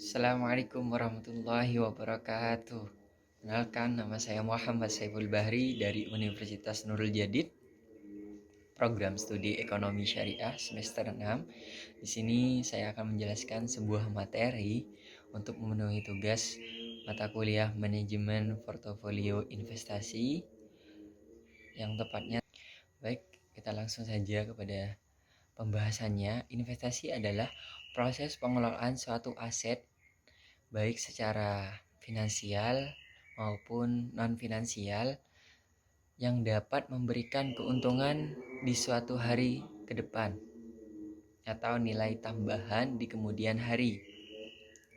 Assalamualaikum warahmatullahi wabarakatuh. Kenalkan, nama saya Muhammad Saiful Bahri dari Universitas Nurul Jadid, program studi Ekonomi Syariah semester 6. Di sini saya akan menjelaskan sebuah materi untuk memenuhi tugas mata kuliah Manajemen Portofolio Investasi yang tepatnya. Baik, kita langsung saja kepada pembahasannya. Investasi adalah proses pengelolaan suatu aset baik secara finansial maupun non-finansial yang dapat memberikan keuntungan di suatu hari ke depan atau nilai tambahan di kemudian hari.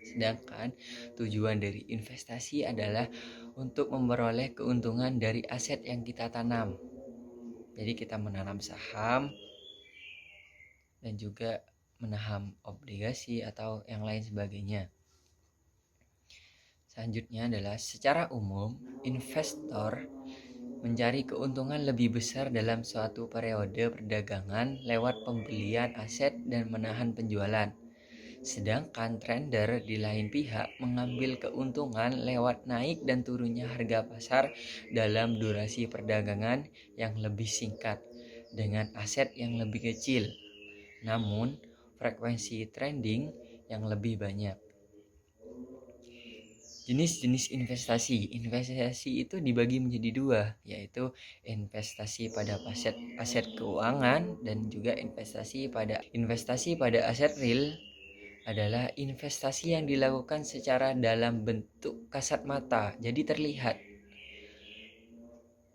Sedangkan tujuan dari investasi adalah untuk memperoleh keuntungan dari aset yang kita tanam. Jadi kita menanam saham dan juga menanam obligasi atau yang lain sebagainya. Selanjutnya adalah secara umum, investor mencari keuntungan lebih besar dalam suatu periode perdagangan lewat pembelian aset dan menahan penjualan. Sedangkan trader di lain pihak mengambil keuntungan lewat naik dan turunnya harga pasar dalam durasi perdagangan yang lebih singkat dengan aset yang lebih kecil, namun frekuensi trading yang lebih banyak. Jenis-jenis investasi. Investasi itu dibagi menjadi dua, yaitu investasi pada aset keuangan dan juga investasi pada aset real adalah investasi yang dilakukan secara dalam bentuk kasat mata, jadi terlihat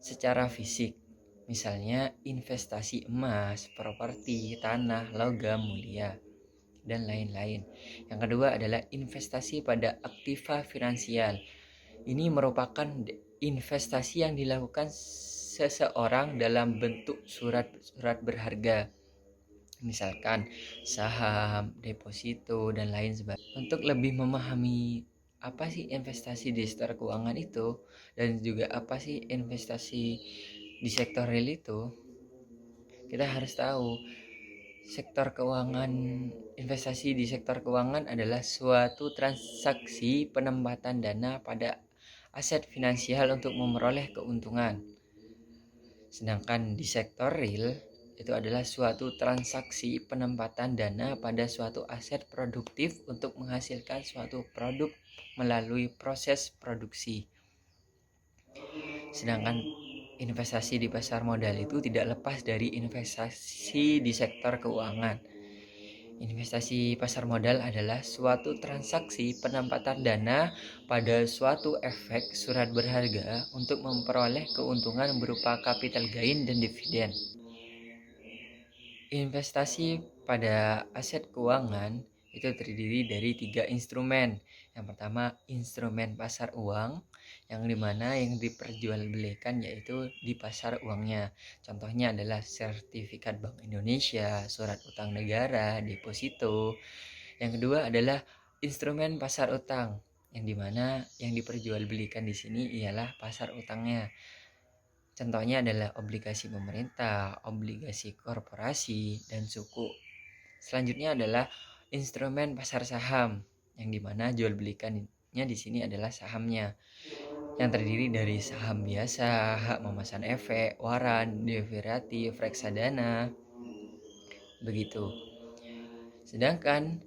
secara fisik. Misalnya investasi emas, properti, tanah, logam mulia, dan lain-lain. Yang kedua adalah investasi pada aktiva finansial. Ini merupakan investasi yang dilakukan seseorang dalam bentuk surat berharga, misalkan saham, deposito, dan lain sebagainya. Untuk lebih memahami apa sih investasi di sektor keuangan itu dan juga apa sih investasi di sektor real itu, kita harus tahu investasi di sektor keuangan adalah suatu transaksi penempatan dana pada aset finansial untuk memperoleh keuntungan. Sedangkan di sektor real itu adalah suatu transaksi penempatan dana pada suatu aset produktif untuk menghasilkan suatu produk melalui proses produksi. Sedangkan investasi di pasar modal itu tidak lepas dari investasi di sektor keuangan. Investasi pasar modal adalah suatu transaksi penempatan dana pada suatu efek surat berharga untuk memperoleh keuntungan berupa capital gain dan dividen. Investasi pada aset keuangan itu terdiri dari 3 instrumen. Yang pertama, instrumen pasar uang, yang dimana yang diperjualbelikan yaitu di pasar uangnya. Contohnya adalah sertifikat Bank Indonesia, surat utang negara, deposito. Yang kedua adalah instrumen pasar utang, yang dimana yang diperjualbelikan di sini ialah pasar utangnya. Contohnya adalah obligasi pemerintah, obligasi korporasi, dan suku. Selanjutnya adalah instrumen pasar saham, yang dimana jual belikannya di sini adalah sahamnya, yang terdiri dari saham biasa, hak memesan efek, waran, derivatif, reksadana, begitu. Sedangkan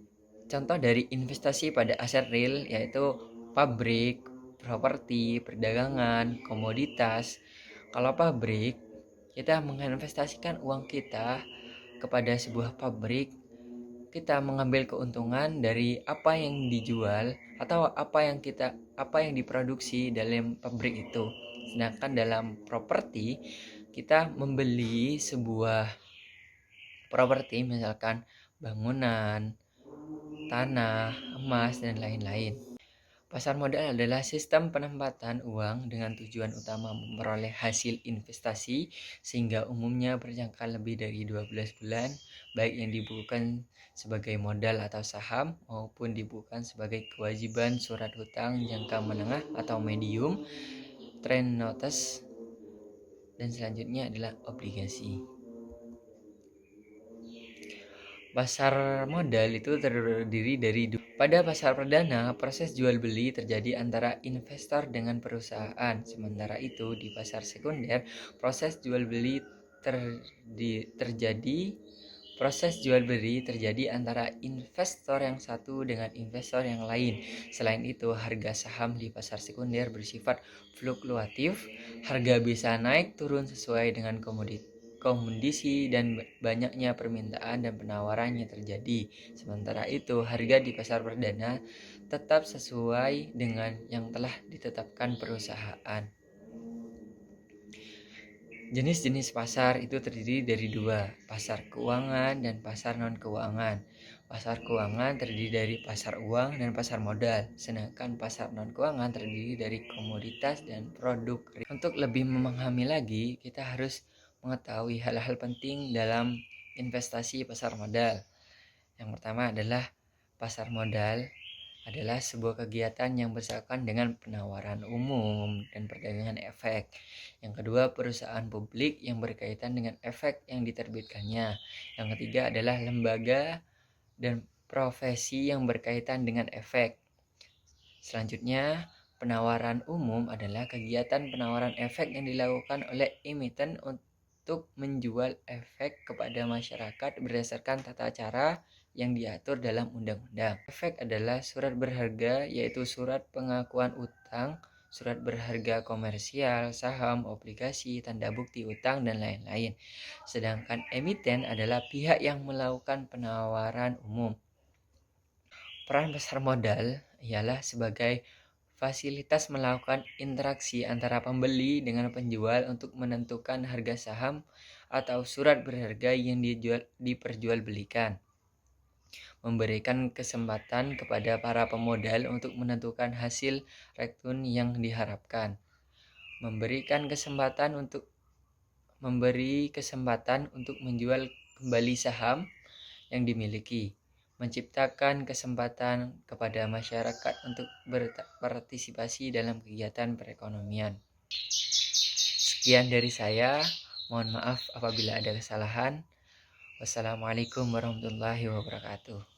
contoh dari investasi pada aset real yaitu pabrik, properti, perdagangan, komoditas. Kalau pabrik, kita menginvestasikan uang kita kepada sebuah pabrik, kita mengambil keuntungan dari apa yang dijual atau apa yang diproduksi dalam pabrik itu. Sedangkan dalam properti, kita membeli sebuah properti, misalkan bangunan, tanah, emas, dan lain-lain. Pasar modal adalah sistem penempatan uang dengan tujuan utama memperoleh hasil investasi sehingga umumnya berjangka lebih dari 12 bulan, baik yang dibukukan sebagai modal atau saham maupun dibukukan sebagai kewajiban surat hutang jangka menengah atau medium, trend notes, dan selanjutnya adalah obligasi. Pasar modal itu terdiri dari pada pasar perdana, proses jual beli terjadi antara investor dengan perusahaan. Sementara itu, di pasar sekunder, proses jual beli terjadi Proses jual beli terjadi antara investor yang satu dengan investor yang lain. Selain itu, harga saham di pasar sekunder bersifat fluktuatif. Harga bisa naik turun sesuai dengan kondisi dan banyaknya permintaan dan penawaran yang terjadi. Sementara itu, harga di pasar perdana tetap sesuai dengan yang telah ditetapkan perusahaan. Jenis-jenis pasar itu terdiri dari dua, pasar keuangan dan pasar non-keuangan. Pasar keuangan terdiri dari pasar uang dan pasar modal, sedangkan pasar non-keuangan terdiri dari komoditas dan produk. Untuk lebih memahami lagi, kita harus mengetahui hal-hal penting dalam investasi pasar modal. Yang pertama adalah pasar modal adalah sebuah kegiatan yang bersangkutan dengan penawaran umum dan perdagangan efek. Yang kedua, perusahaan publik yang berkaitan dengan efek yang diterbitkannya. Yang ketiga adalah lembaga dan profesi yang berkaitan dengan efek. Selanjutnya, penawaran umum adalah kegiatan penawaran efek yang dilakukan oleh emiten untuk menjual efek kepada masyarakat berdasarkan tata cara yang diatur dalam undang-undang. Efek adalah surat berharga, yaitu surat pengakuan utang, surat berharga komersial, saham, obligasi, tanda bukti utang, dan lain-lain. Sedangkan emiten adalah pihak yang melakukan penawaran umum. Peran pasar modal ialah sebagai fasilitas melakukan interaksi antara pembeli dengan penjual untuk menentukan harga saham atau surat berharga yang diperjualbelikan. Memberikan kesempatan kepada para pemodal untuk menentukan hasil return yang diharapkan. Memberi kesempatan untuk menjual kembali saham yang dimiliki. Menciptakan kesempatan kepada masyarakat untuk berpartisipasi dalam kegiatan perekonomian. Sekian dari saya. Mohon maaf apabila ada kesalahan. Wassalamualaikum warahmatullahi wabarakatuh.